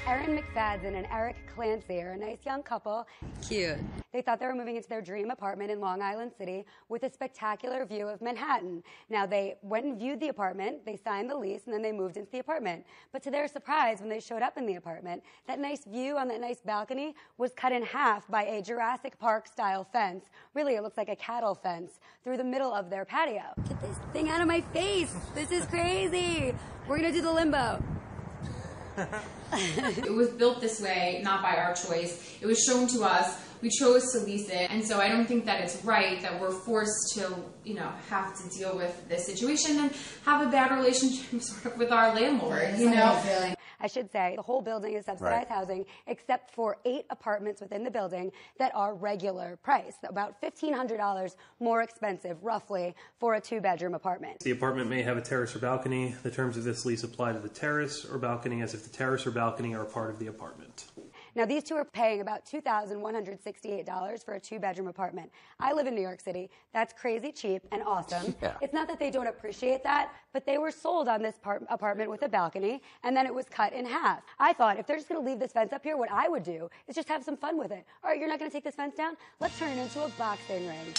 Erin McFadden and Clancy are a nice young couple. Cute. They thought they were moving into their dream apartment in Long Island City with a spectacular view of Manhattan. Now, they went and viewed the apartment, they signed the lease, and then they moved into the apartment. But to their surprise, when they showed up in the apartment, that nice view on that nice balcony was cut in half by a Jurassic Park style fence. Really, it looks like a cattle fence through the middle of their patio. Get this thing out of my face! This is crazy! We're gonna do the limbo. It was built this way, not by our choice. It was shown to us. We chose to lease it. And so I don't think that it's right that we're forced to, have to deal with this situation and have a bad relationship sort of with our landlord, I should say the whole building is subsidized housing, except for 8 apartments within the building that are regular price, about $1,500 more expensive, roughly, for a 2-bedroom apartment. The apartment may have a terrace or balcony. The terms of this lease apply to the terrace or balcony as if the terrace or balcony are a part of the apartment. Now, these two are paying about $2,168 for a 2-bedroom apartment. I live in New York City. That's crazy cheap and awesome. Yeah. It's not that they don't appreciate that, but they were sold on this apartment with a balcony, and then it was cut in half. I thought, if they're just going to leave this fence up here, what I would do is just have some fun with it. All right, you're not going to take this fence down? Let's turn it into a boxing ring.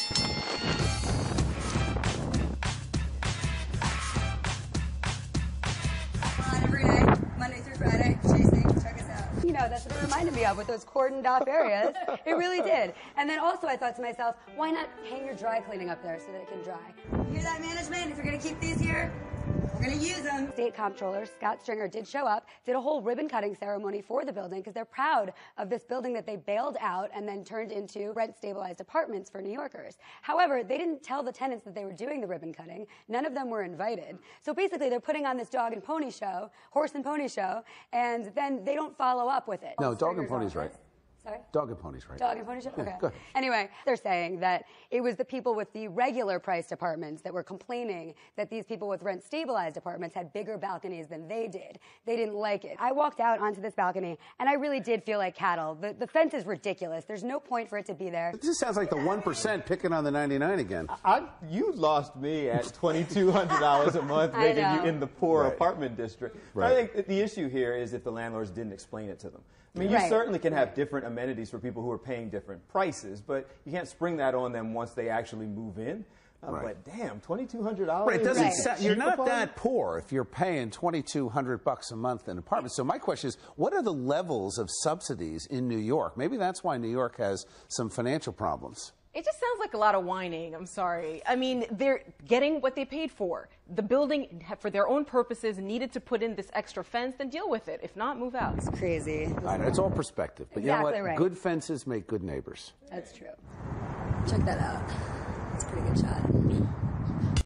On every night, Monday through Friday, chasing. Check us out. That's what it reminded me of with those cordoned off areas. It really did. And then also I thought to myself, why not hang your dry cleaning up there so that it can dry? You hear that, management? If you're going to keep these here, we're going to use them. State Comptroller Scott Stringer did show up, did a whole ribbon cutting ceremony for the building because they're proud of this building that they bailed out and then turned into rent-stabilized apartments for New Yorkers. However, they didn't tell the tenants that they were doing the ribbon cutting. None of them were invited. So basically, they're putting on this dog and pony show, horse and pony show, and then they don't follow up with it. No, dog and pony's right. Sorry? Dog and pony's right. Dog and pony show? Yeah, okay. go ahead. Anyway, they're saying that it was the people with the regular priced apartments that were complaining that these people with rent stabilized apartments had bigger balconies than they did. They didn't like it. I walked out onto this balcony and I really did feel like cattle. The fence is ridiculous. There's no point for it to be there. It just sounds like the 1% picking on the 99 again. You lost me at $2,200 a month, making you in the poor apartment district. Right. I think the issue here is if the landlords didn't explain it to them. I mean, you certainly can have different amenities for people who are paying different prices, but you can't spring that on them once they actually move in. But damn, $2,200. Right, it doesn't sound, you're not that poor if you're paying $2,200 a month in an apartment. So my question is, what are the levels of subsidies in New York? Maybe that's why New York has some financial problems. It just sounds like a lot of whining. I'm sorry. I mean, they're getting what they paid for. The building, for their own purposes, needed to put in this extra fence, then deal with it. If not, move out. It's crazy. I know, it's all perspective. But Exactly you know what? right. Good fences make good neighbors. That's true. Check that out. It's a pretty good shot.